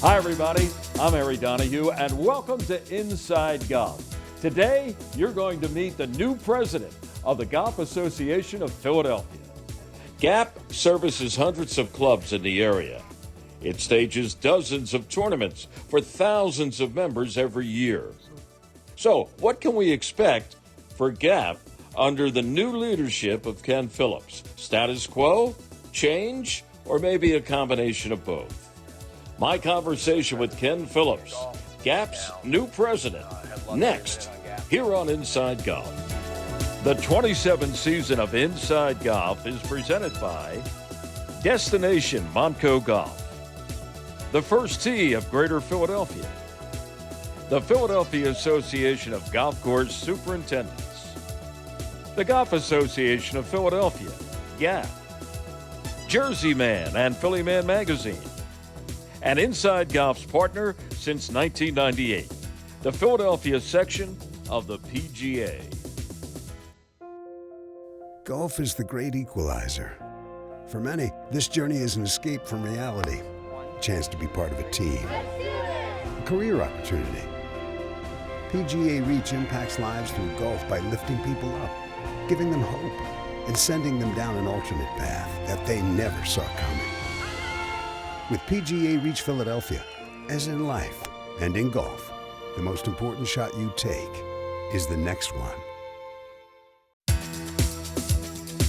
Hi, everybody. I'm Harry Donahue, and welcome to Inside Golf. Today, you're going to meet the new president of the Golf Association of Philadelphia. GAP services hundreds of clubs in the area. It stages dozens of tournaments for thousands of members every year. So, what can we expect for GAP under the new leadership of Ken Phillips? Status quo, change, or maybe a combination of both? My conversation with Ken Phillips, GAP's new president, next, here on Inside Golf. The 27th season of Inside Golf is presented by Destination Montco Golf, the First Tee of Greater Philadelphia, the Philadelphia Association of Golf Course Superintendents, the Golf Association of Philadelphia, GAP, Jersey Man and Philly Man Magazine, and Inside Golf's partner since 1998, the Philadelphia section of the PGA. Golf is the great equalizer. For many, this journey is an escape from reality, a chance to be part of a team, a career opportunity. PGA Reach impacts lives through golf by lifting people up, giving them hope, and sending them down an alternate path that they never saw coming. With PGA Reach Philadelphia, as in life and in golf, the most important shot you take is the next one.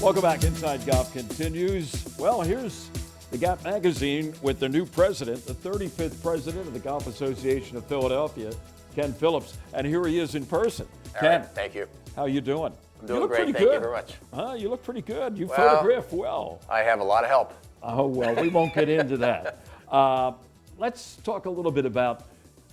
Welcome back. Inside Golf continues. Well, here's the GAP magazine with the new president, the 35th president of the Golf Association of Philadelphia, Ken Phillips, and here he is in person. Ken, thank you. how you doing? I'm doing great. Pretty Thank good. you very much. You look pretty good. You photograph well. I have a lot of help. Oh, well, we won't get into that. Let's talk a little bit about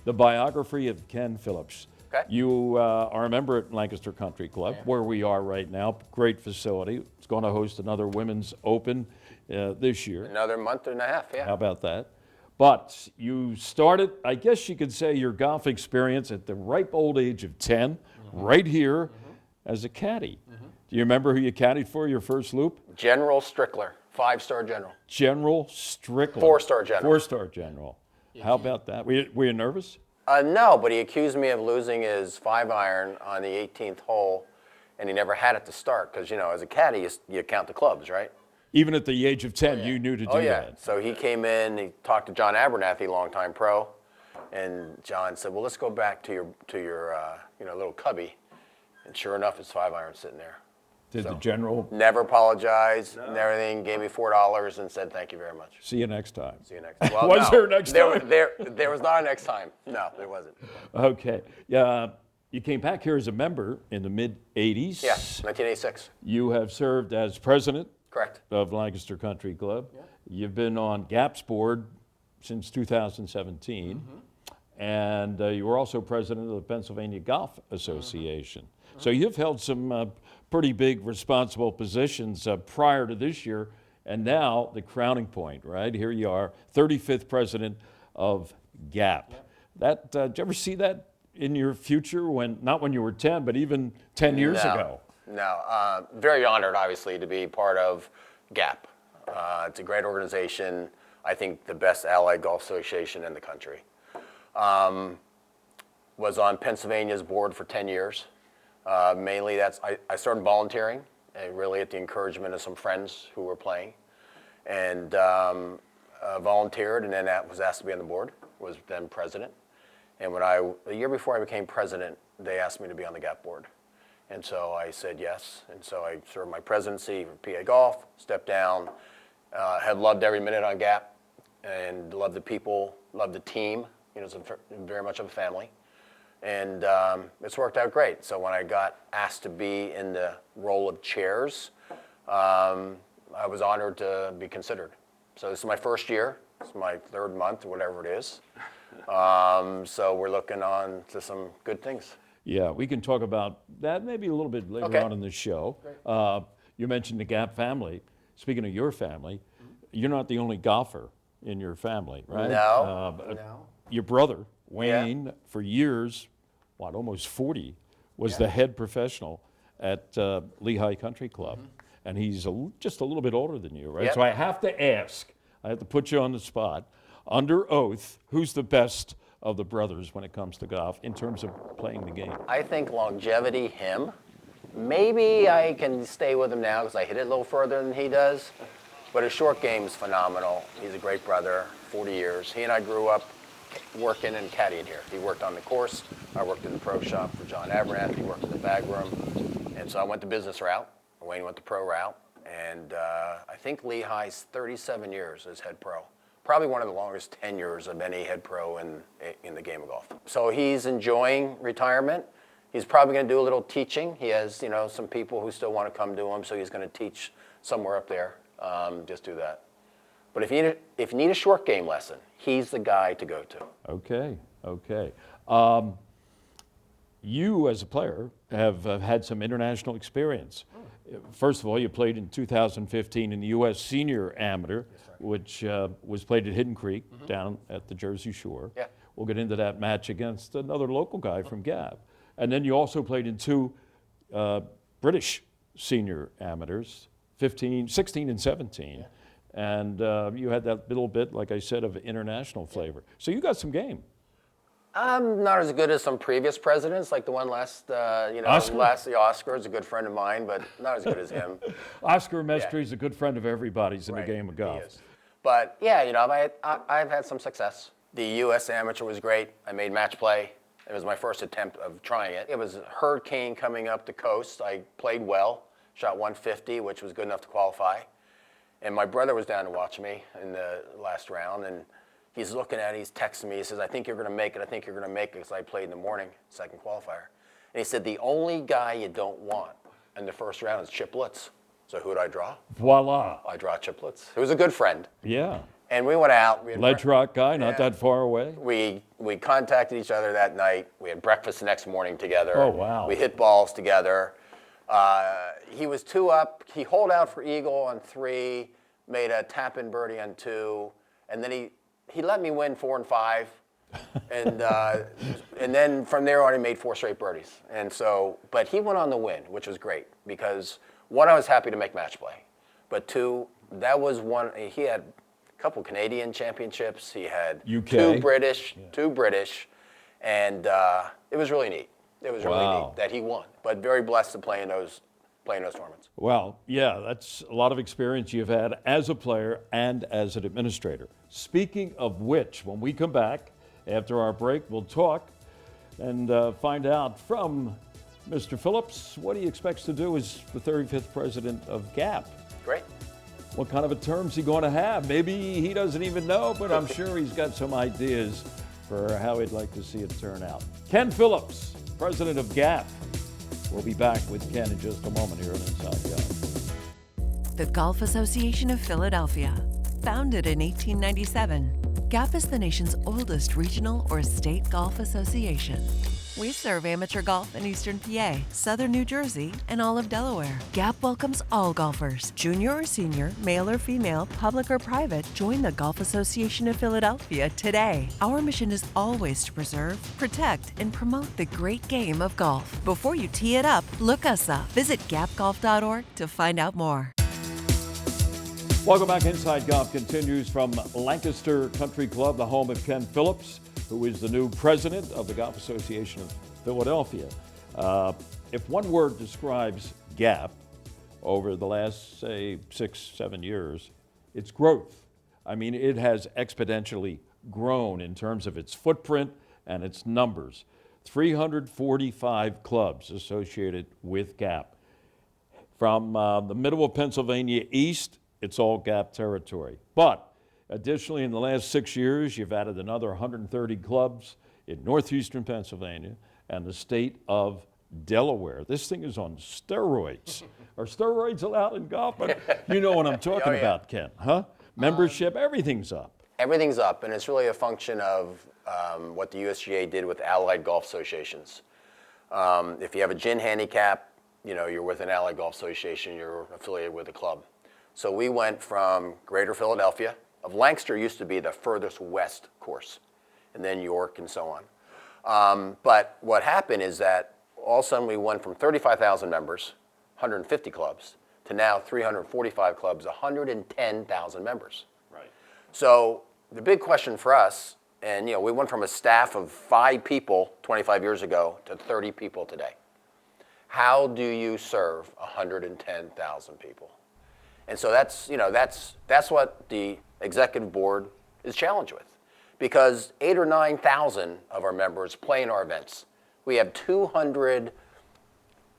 the biography of Ken Phillips. Okay. You are a member at Lancaster Country Club, where we are right now. Great facility. It's going to host another Women's Open this year. Another month and a half, yeah. How about that? But you started, I guess you could say, your golf experience at the ripe old age of 10, right here as a caddy. Do you remember who you caddied for your first loop? General Strickler, 5-star general. General Strickler. 4-star general. 4-star general. How about that? Were you nervous? No, but he accused me of losing his 5-iron on the 18th hole, and he never had it to start because, you know, as a caddy, you count the clubs, right? Even at the age of 10, you knew to do that. So he came in, he talked to John Abernathy, longtime pro, and John said, well, let's go back to your little cubby. And sure enough, his 5-iron sitting there. Did the general? Never apologized and everything, gave me $4 and said, thank you very much. See you next time. See you next time. Well, Was there a next time? There was not a next time. No, there wasn't. Okay. Yeah. You came back here as a member in the mid-'80s. Yeah, 1986. You have served as president. Correct. Of Lancaster Country Club. Yeah. You've been on GAP's board since 2017. And you were also president of the Pennsylvania Golf Association. So you've held some pretty big responsible positions prior to this year, and now the crowning point, right? Here you are, 35th president of GAP. That, did you ever see that in your future, not when you were 10, but even 10 years ago? No, very honored, obviously, to be part of GAP. It's a great organization. I think the best allied golf association in the country. Was on Pennsylvania's board for 10 years. Mainly I started volunteering, really at the encouragement of some friends who were playing, and volunteered, and then was asked to be on the board, was then president. And the year before I became president, they asked me to be on the GAP board. And so I said yes, and so I served my presidency for PA Golf, stepped down, had loved every minute on GAP, and loved the people, loved the team. You know, it's very much of a family. And it's worked out great. So when I got asked to be in the role of chairs, I was honored to be considered. So this is my first year. It's my third month, or whatever it is. So we're looking on to some good things. Yeah, we can talk about that maybe a little bit later on in the show. You mentioned the GAP family. Speaking of your family, you're not the only golfer in your family, right? No. No. Your brother, Wayne, for years, almost 40, was the head professional at Lehigh Country Club. And he's just a little bit older than you, right? Yep. So I have to ask, I have to put you on the spot. under oath, who's the best of the brothers when it comes to golf in terms of playing the game? I think longevity, him. Maybe I can stay with him now because I hit it a little further than he does. But his short game is phenomenal. He's a great brother, 40 years. He and I grew up working and caddying here. He worked on the course. I worked in the pro shop for John Abernath. He worked in the bag room. And so I went the business route. Wayne went the pro route. And I think Lehigh's 37 years as head pro. Probably one of the longest tenures of any head pro in the game of golf. So he's enjoying retirement. He's probably going to do a little teaching. He has, some people who still want to come to him, so he's going to teach somewhere up there. Just do that. But if you need a short game lesson, he's the guy to go to. Okay. You, as a player, have had some international experience. First of all, you played in 2015 in the U.S. Senior Amateur, which was played at Hidden Creek down at the Jersey Shore. Yeah. We'll get into that match against another local guy from Gap. And then you also played in two British Senior Amateurs, 16 and 17. And you had that little bit, like I said, of international flavor. So you got some game. I'm not as good as some previous presidents, like the one last, Oscar is a good friend of mine, but not as good as him. Oscar Mestre is a good friend of everybody's in the game of golf. He is. But yeah, I've had some success. The U.S. Amateur was great. I made match play. It was my first attempt of trying it. It was a hurricane coming up the coast. I played well, shot 150, which was good enough to qualify. And my brother was down to watch me in the last round, and he's looking at it, he's texting me, he says, I think you're going to make it, because I played in the morning, second qualifier. And he said, the only guy you don't want in the first round is Chip Lutz. So who did I draw? Voila. I draw Chip Lutz, who was a good friend. Yeah. And we went out. Ledge Rock guy, not that far away. We contacted each other that night. We had breakfast the next morning together. Oh, wow. We hit balls together. He was 2 up. He holed out for eagle on 3, made a tap-in birdie on 2, and then he let me win 4 and 5. And then from there on, he made 4 straight birdies. And so, but he went on the win, which was great because 1, I was happy to make match play, but 2, that was one. He had a couple Canadian championships. He had UK. 2 British, and it was really neat. It was really neat that he won. But very blessed to play in those tournaments. Well, yeah, that's a lot of experience you've had as a player and as an administrator. Speaking of which, when we come back after our break, we'll talk and find out from Mr. Phillips what he expects to do as the 35th president of GAP. Great. What kind of a term's he going to have? Maybe he doesn't even know, but I'm sure he's got some ideas for how he'd like to see it turn out. Ken Phillips, president of GAP. We'll be back with Ken in just a moment here on Inside Golf. The Golf Association of Philadelphia. Founded in 1897, GAP is the nation's oldest regional or state golf association. We serve amateur golf in Eastern PA, Southern New Jersey, and all of Delaware. GAP welcomes all golfers, junior or senior, male or female, public or private. Join the Golf Association of Philadelphia today. Our mission is always to preserve, protect, and promote the great game of golf. Before you tee it up, look us up. Visit gapgolf.org to find out more. Welcome back. Inside Golf continues from Lancaster Country Club, the home of Ken Phillips, who is the new president of the Golf Association of Philadelphia. If one word describes GAP over the last, say, 6-7 years, it's growth. I mean, it has exponentially grown in terms of its footprint and its numbers. 345 clubs associated with GAP. From the middle of Pennsylvania east, it's all GAP territory. But additionally, in the last 6 years, you've added another 130 clubs in northeastern Pennsylvania and the state of Delaware. This thing is on steroids. Are steroids allowed in golf? But you know what I'm talking about, Ken, huh? Membership, everything's up. Everything's up, and it's really a function of what the USGA did with allied golf associations. If you have a GIN handicap, you're with an allied golf association, you're affiliated with a club. So we went from Greater Philadelphia. Of Lancaster used to be the furthest west course, and then York and so on. But what happened is that all of a sudden we went from 35,000 members, 150 clubs, to now 345 clubs, 110,000 members. Right. So the big question for us, and we went from a staff of 5 people 25 years ago to 30 people today. How do you serve 110,000 people? And so that's what the executive board is challenged with, because 8,000 or 9,000 of our members play in our events. We have 200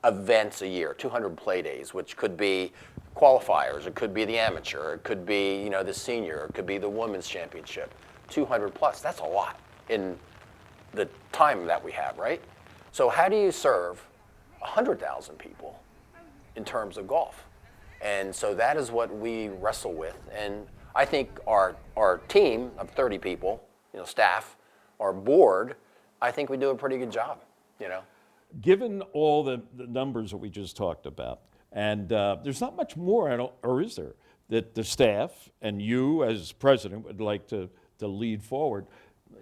events a year, 200 play days, which could be qualifiers, it could be the amateur, it could be the senior, it could be the women's championship. 200 plus, that's a lot in the time that we have, right? So how do you serve 100,000 people in terms of golf? And so that is what we wrestle with. And I think our team of 30 people, staff, our board, I think we do a pretty good job, Given all the numbers that we just talked about, and there's not much more, or is there, that the staff and you as president would like to lead forward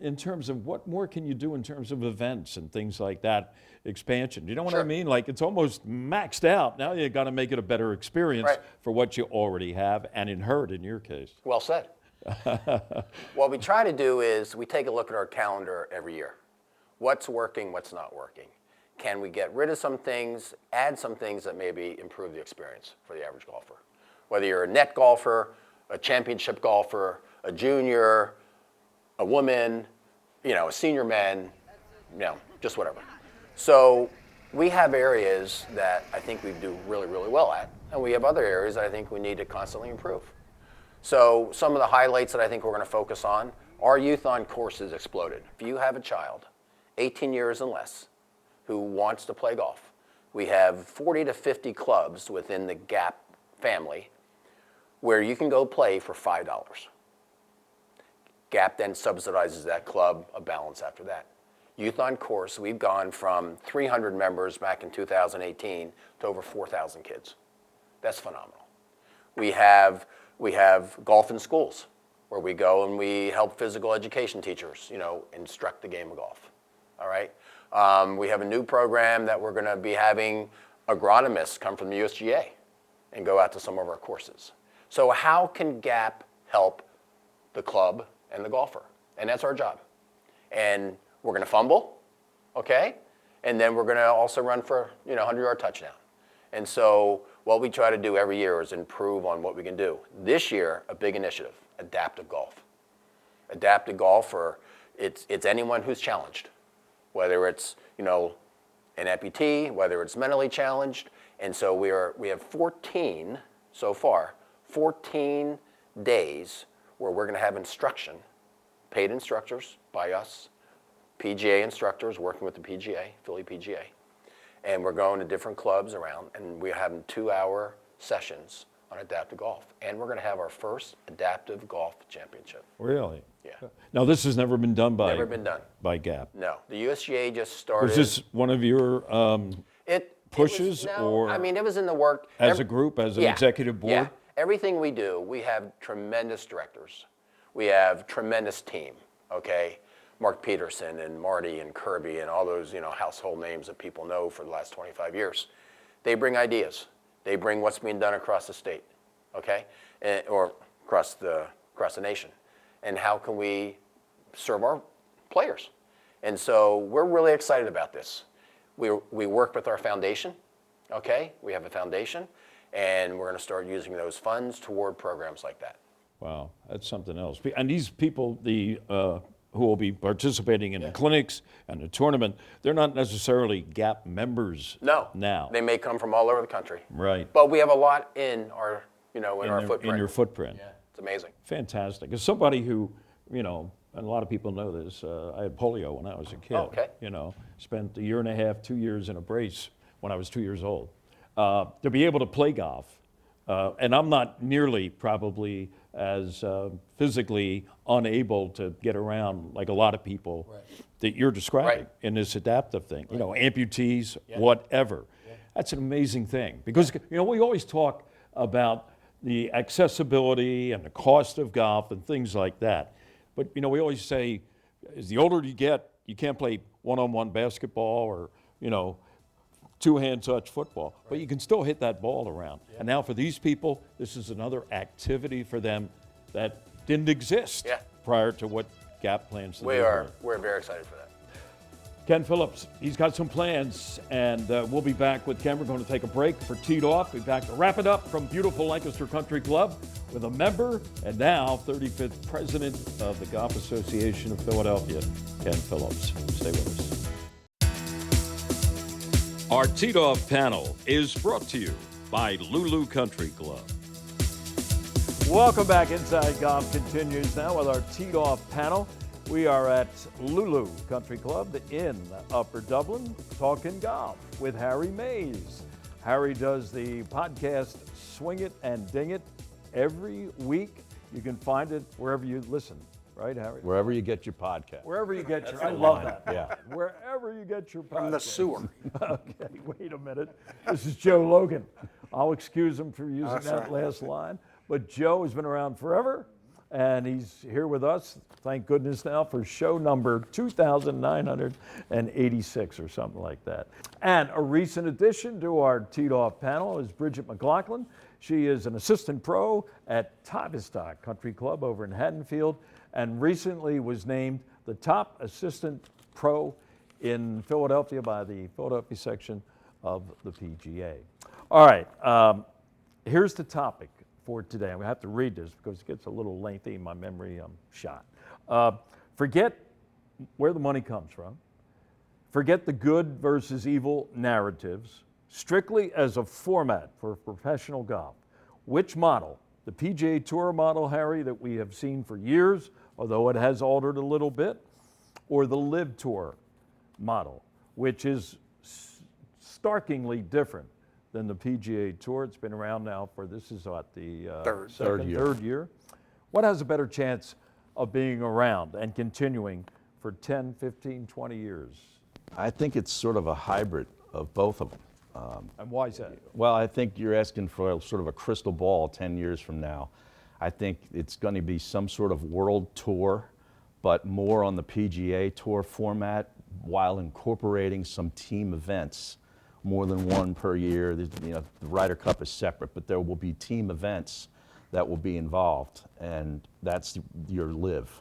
in terms of what more can you do in terms of events and things like that, expansion? You know what I mean? Like, it's almost maxed out. Now you got to make it a better experience for what you already have and inherit in your case. Well said. What we try to do is we take a look at our calendar every year. What's working, what's not working? Can we get rid of some things, add some things that maybe improve the experience for the average golfer? Whether you're a net golfer, a championship golfer, a junior, a woman, a senior man, just whatever. So we have areas that I think we do really, really well at, and we have other areas that I think we need to constantly improve. So some of the highlights that I think we're going to focus on, our youth on course has exploded. If you have a child, 18 years and less, who wants to play golf, we have 40 to 50 clubs within the GAP family where you can go play for $5. GAP then subsidizes that club a balance after that. Youth on course, we've gone from 300 members back in 2018 to over 4,000 kids. That's phenomenal. We have golf in schools, where we go and we help physical education teachers, instruct the game of golf. All right. We have a new program that we're going to be having agronomists come from the USGA and go out to some of our courses. So how can GAP help the club and the golfer? And that's our job. And we're going to fumble, okay? And then we're going to also run for 100-yard touchdown. And so what we try to do every year is improve on what we can do. This year, a big initiative, adaptive golf. Adaptive golf, it's anyone who's challenged, whether it's an amputee, whether it's mentally challenged. And so we have 14 so far, 14 days where we're going to have instruction, paid instructors by us, PGA instructors working with the PGA, Philly PGA. And we're going to different clubs around, and we're having 2-hour sessions on adaptive golf. And we're going to have our first adaptive golf championship. Really? Yeah. Now, this has never been done by GAP. No. The USGA just started. Was this one of your pushes? Or I mean, it was in the work. As a group, as an executive board? Yeah. Everything we do, we have tremendous directors. We have tremendous team, okay? Mark Peterson and Marty and Kirby and all those, household names that people know for the last 25 years. They bring ideas. They bring what's being done across the state, okay? Or across the nation. And how can we serve our players? And so we're really excited about this. We work with our foundation, okay? We have a foundation, and we're going to start using those funds toward programs like that. Wow, that's something else. And these people, who will be participating in the clinics and the tournament, they're not necessarily GAP members now. They may come from all over the country. Right. But we have a lot in our, our footprint. In your footprint. Yeah, it's amazing. Fantastic. As somebody who, and a lot of people know this, I had polio when I was a kid. Oh, okay. Spent a year and a half, 2 years in a brace when I was 2 years old. To be able to play golf, and I'm not nearly probably as physically unable to get around like a lot of people that you're describing in this adaptive thing, amputees, whatever. Yeah. That's an amazing thing because, we always talk about the accessibility and the cost of golf and things like that. But, we always say, as the older you get, you can't play one-on-one basketball or, two-hand touch football, but you can still hit that ball around. Yeah. And now for these people, this is another activity for them that didn't exist. Yeah. prior to what GAP plans to do. We're very excited for that. Ken Phillips, he's got some plans, and we'll be back with Ken. We're going to take a break for Teed Off. We'll be back to wrap it up from beautiful Lancaster Country Club with a member and now 35th president of the Golf Association of Philadelphia, Ken Phillips. Stay with us. Our Teed Off panel is brought to you by Lulu Country Club. Welcome back. Inside Golf continues now with our Teed Off panel. We are at Lulu Country Club in Upper Dublin, talking golf with Harry Mays. Harry does the podcast Swing It and Ding It every week. You can find it wherever you listen, right, Harry? Wherever you get your podcast. Wherever you get your, I love that. Yeah. Wherever you get your podcast. From the sewer. Okay, wait a minute. This is Joe Logan. I'll excuse him for using that last line. But Joe has been around forever, and he's here with us, thank goodness now, for show number 2,986 or something like that. And a recent addition to our Teed Off panel is Bridget McLaughlin. She is an assistant pro at Tavistock Country Club over in Haddonfield, and recently was named the top assistant pro in Philadelphia by the Philadelphia section of the PGA. All right, here's the topic for today. I'm going to have to read this because it gets a little lengthy in my memory. I'm shot. Forget where the money comes from. Forget the good versus evil narratives. Strictly as a format for professional golf. Which model? The PGA Tour model, Harry, that we have seen for years, although it has altered a little bit, or the Live Tour model, which is starkingly different than the PGA Tour. It's been around now for, this is what, the third year. What has a better chance of being around and continuing for 10, 15, 20 years? I think it's sort of a hybrid of both of them. And why is that? Well, I think you're asking for sort of a crystal ball 10 years from now. I think it's going to be some sort of world tour, but more on the PGA Tour format while incorporating some team events, more than one per year. The Ryder Cup is separate, but there will be team events that will be involved, and that's your live.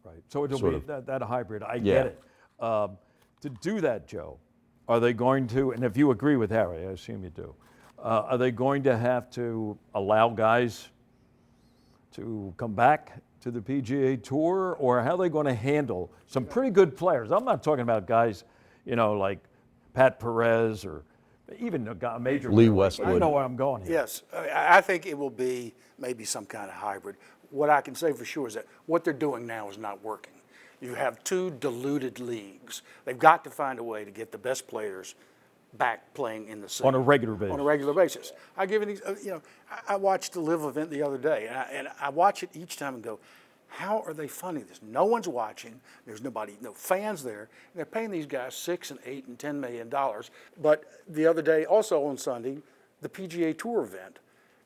Right. So it'll be that hybrid. I get it. To do that, Joe, are they going to, and if you agree with Harry, I assume you do, are they going to have to allow guys to come back to the PGA Tour, or how are they going to handle some pretty good players? I'm not talking about guys, like Pat Perez or even a major Lee Westwood. You know where I'm going here. Yes, I think it will be maybe some kind of hybrid. What I can say for sure is that what they're doing now is not working. You have two diluted leagues. They've got to find a way to get the best players back playing in the same. On a regular basis. On a regular basis. I give it, I watched the Live event the other day, and I watch it each time and go, how are they funding this? No one's watching. There's nobody, no fans there. And they're paying these guys $6 and $8 and $10 million. But the other day, also on Sunday, the PGA Tour event.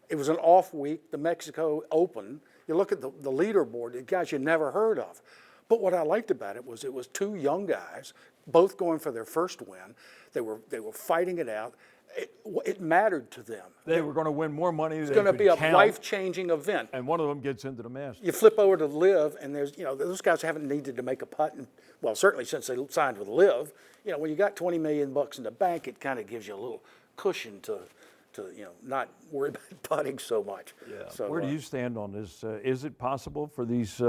It was an off week, the Mexico Open. You look at the leaderboard, the guys you never heard of. But what I liked about it was two young guys, both going for their first win. They were fighting it out. It mattered to them. They were going to win more money. It's going to be a life-changing event. And one of them gets into the Masters. You flip over to Live, and there's, those guys haven't needed to make a putt. Well, certainly since they signed with Live. When you got $20 million in the bank, it kind of gives you a little cushion to not worry about putting so much. Yeah. So, where do you stand on this? Is it possible for these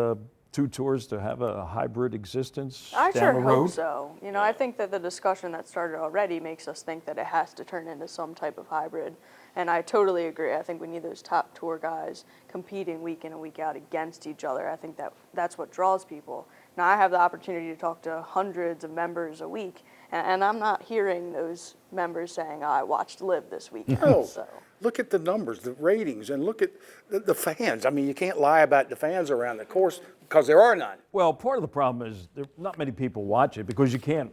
two tours to have a hybrid existence I down sure the road? hope so. I think that the discussion that started already makes us think that it has to turn into some type of hybrid. And I totally agree. I think we need those top tour guys competing week in and week out against each other. I think that's what draws people. Now, I have the opportunity to talk to hundreds of members a week, and I'm not hearing those members saying, I watched Live this weekend. No. So. Look at the numbers, the ratings, and look at the fans. I mean, you can't lie about the fans around the course because there are none. Well, part of the problem is there not many people watch it because you can't.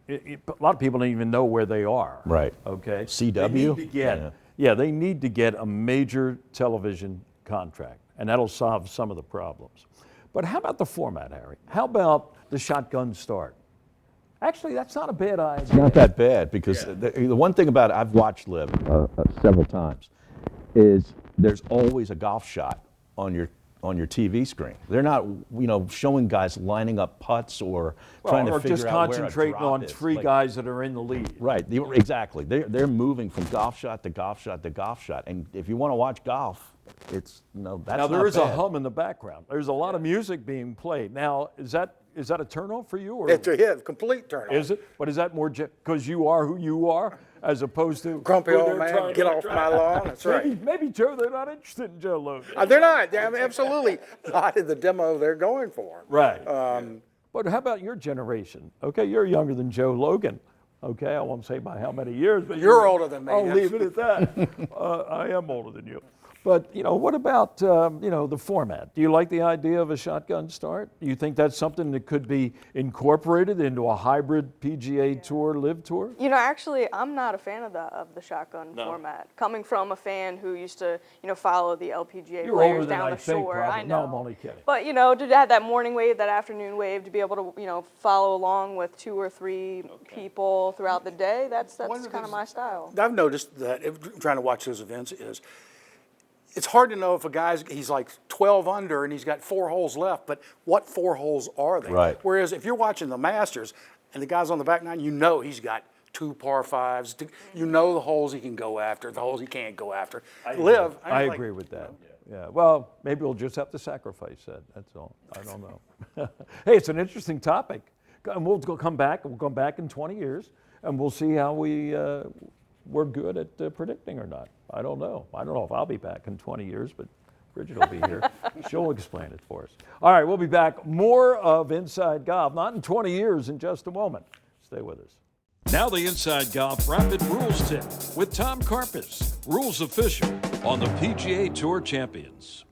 A lot of people don't even know where they are. Right. Okay. CW? They need to get, they need to get a major television contract, and that'll solve some of the problems. But how about the format, Harry? How about the shotgun start? Actually, that's not a bad idea. It's not that bad because the one thing about it, I've watched Live several times, is there's always a golf shot on your on your TV screen. They're not, showing guys lining up putts or trying to figure just out where a concentrating drop on is. three guys that are in the lead. Right, exactly. They're moving from golf shot to golf shot to golf shot. And if you want to watch golf, that's now there not is a bad. hum in the background. There's a lot of music being played. Now, is that a turn-off for you? Or It's a complete turn off. is it? But is that more because you are who you are, as opposed to Grumpy who old they're man, trying get to off my lawn. That's right. Maybe Joe, they're not interested in Joe Logan. They're not. They're absolutely not in the demo they're going for. Right. But how about your generation? Okay, you're younger than Joe Logan. Okay, I won't say by how many years, but You're older than me. I'll leave it at that. I am older than you. But, what about, the format? Do you like the idea of a shotgun start? Do you think that's something that could be incorporated into a hybrid PGA Tour, Live Tour? Actually, I'm not a fan of the shotgun format. Coming from a fan who used to, follow the LPGA You're players older than down I the think, shore. probably. I know. No, I'm only kidding. But, to have that morning wave, that afternoon wave, to be able to, follow along with 2 or 3 people throughout the day, that's kind of my style. I've noticed that trying to watch those events is it's hard to know if he's like 12 under and he's got 4 holes left, but what 4 holes are they? Right. Whereas if you're watching the Masters and the guy's on the back nine, he's got 2 par 5s. The holes he can go after, the holes he can't go after. I like, agree with that. Yeah. Well, maybe we'll just have to sacrifice that. That's all. I don't know. Hey, it's an interesting topic. And we'll come back. We'll come back in 20 years, and we'll see how we're good at predicting or not. I don't know. I don't know if I'll be back in 20 years, but Bridget will be here. She'll explain it for us. All right, we'll be back. More of Inside Golf, not in 20 years, in just a moment. Stay with us. Now the Inside Golf Rapid Rules Tip with Tom Karpus, rules official on the PGA Tour Champions.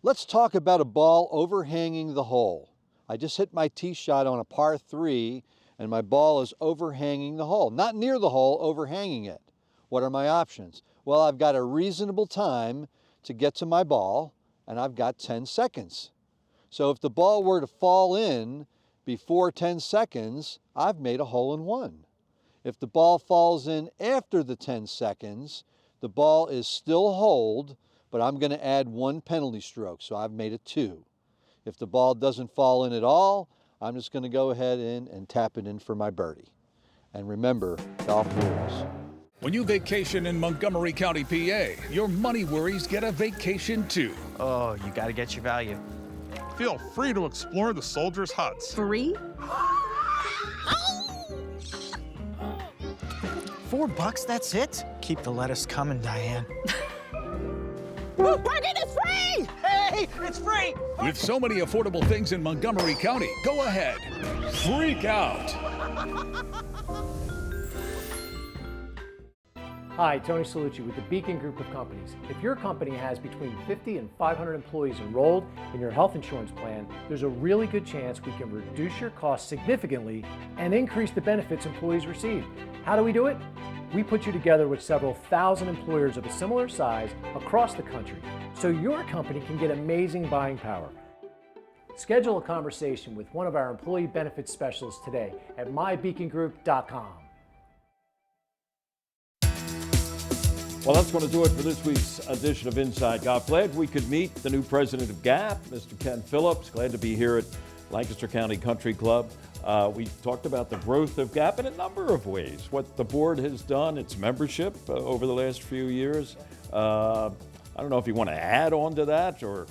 Let's talk about a ball overhanging the hole. I just hit my tee shot on a par 3, and my ball is overhanging the hole. Not near the hole, overhanging it. What are my options? Well, I've got a reasonable time to get to my ball, and I've got 10 seconds. So if the ball were to fall in before 10 seconds, I've made a hole-in-one. If the ball falls in after the 10 seconds, the ball is still holed, but I'm going to add 1 penalty stroke, so I've made it 2. If the ball doesn't fall in at all, I'm just going to go ahead and tap it in for my birdie. And remember, golf rules. When you vacation in Montgomery County, PA, your money worries get a vacation too. Oh, you gotta get your value. Feel free to explore the soldiers' huts. Free? $4, that's it? Keep the lettuce coming, Diane. Parking is free! Hey, it's free! With so many affordable things in Montgomery County, go ahead. Freak out. Hi, Tony Salucci with the Beacon Group of Companies. If your company has between 50 and 500 employees enrolled in your health insurance plan, there's a really good chance we can reduce your costs significantly and increase the benefits employees receive. How do we do it? We put you together with several thousand employers of a similar size across the country, so your company can get amazing buying power. Schedule a conversation with one of our employee benefits specialists today at mybeacongroup.com. Well, that's going to do it for this week's edition of Inside Golf. Glad we could meet the new president of GAP, Mr. Ken Phillips. Glad to be here at Lancaster County Country Club. We talked about the growth of GAP in a number of ways, what the board has done, its membership over the last few years. I don't know if you want to add on to that or,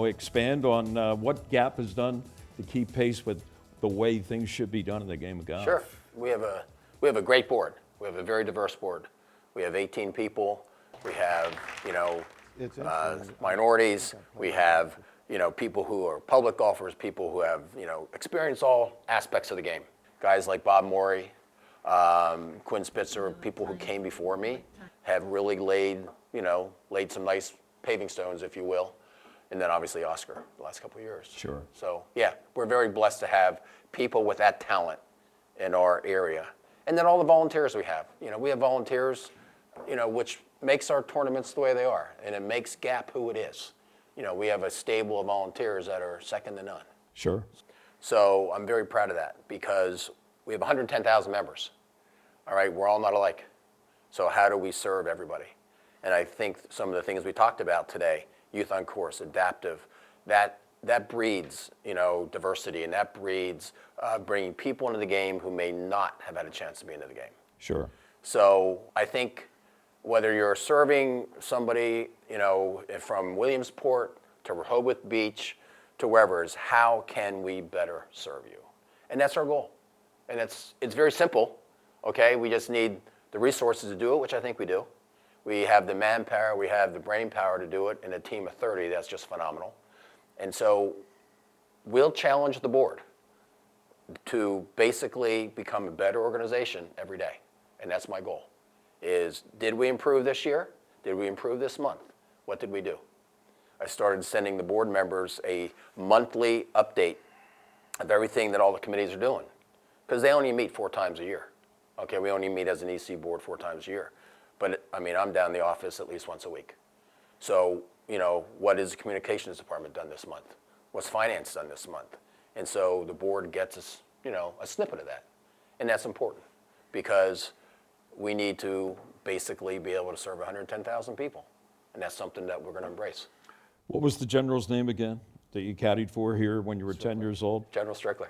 expand on what GAP has done to keep pace with the way things should be done in the game of golf. Sure. We have a great board. We have a very diverse board. We have 18 people. We have, minorities. We have, people who are public golfers, people who have, experienced all aspects of the game. Guys like Bob Morey, Quinn Spitzer, people who came before me have really laid some nice paving stones, if you will. And then obviously Oscar the last couple of years. Sure. So yeah, we're very blessed to have people with that talent in our area. And then all the volunteers we have. We have volunteers, which makes our tournaments the way they are, and it makes GAP who it is. We have a stable of volunteers that are second to none. Sure. So I'm very proud of that because we have 110,000 members. All right, we're all not alike. So how do we serve everybody? And I think some of the things we talked about today, youth on course, adaptive, that breeds, diversity, and that breeds bringing people into the game who may not have had a chance to be into the game. Sure. So I think whether you're serving somebody, from Williamsport to Rehoboth Beach to wherever, is how can we better serve you? And that's our goal. And it's very simple, okay? We just need the resources to do it, which I think we do. We have the manpower, we have the brain power to do it, and a team of 30 that's just phenomenal. And so we'll challenge the board to basically become a better organization every day. And that's my goal, is did we improve this year? Did we improve this month? What did we do? I started sending the board members a monthly update of everything that all the committees are doing, because they only meet 4 times a year. Okay, we only meet as an EC board 4 times a year. But I'm down in the office at least once a week. So, what has the communications department done this month? What's finance done this month? And so the board gets us, a snippet of that. And that's important, because we need to basically be able to serve 110,000 people. And that's something that we're going to embrace. What was the general's name again that you caddied for here when you were 10 years old? General Strickler.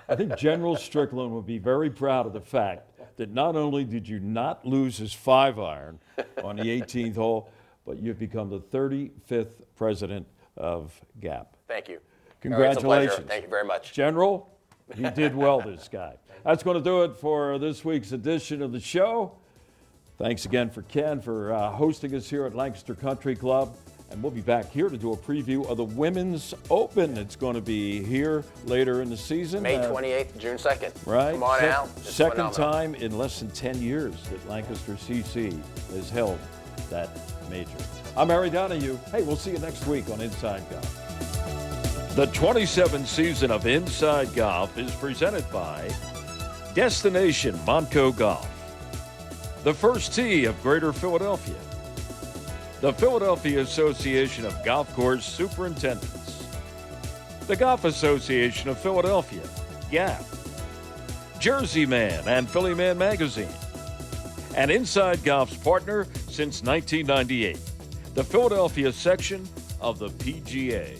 I think General Strickland would be very proud of the fact that not only did you not lose his 5-iron on the 18th hole, but you've become the 35th president of GAP. Thank you. Congratulations. It's a pleasure. Thank you very much. General, you did well, this guy. That's going to do it for this week's edition of the show. Thanks again for Ken for hosting us here at Lancaster Country Club. And we'll be back here to do a preview of the Women's Open. It's going to be here later in the season. May 28th, June 2nd. Right. Come on out. It's second phenomenal. time in less than 10 years that Lancaster CC has held that major. I'm Harry Donahue. Hey, we'll see you next week on Inside Golf. The 27th season of Inside Golf is presented by Destination Montco Golf, the First Tee of Greater Philadelphia, the Philadelphia Association of Golf Course Superintendents, the Golf Association of Philadelphia, GAP, Jersey Man and Philly Man Magazine, and Inside Golf's partner since 1998, the Philadelphia section of the PGA.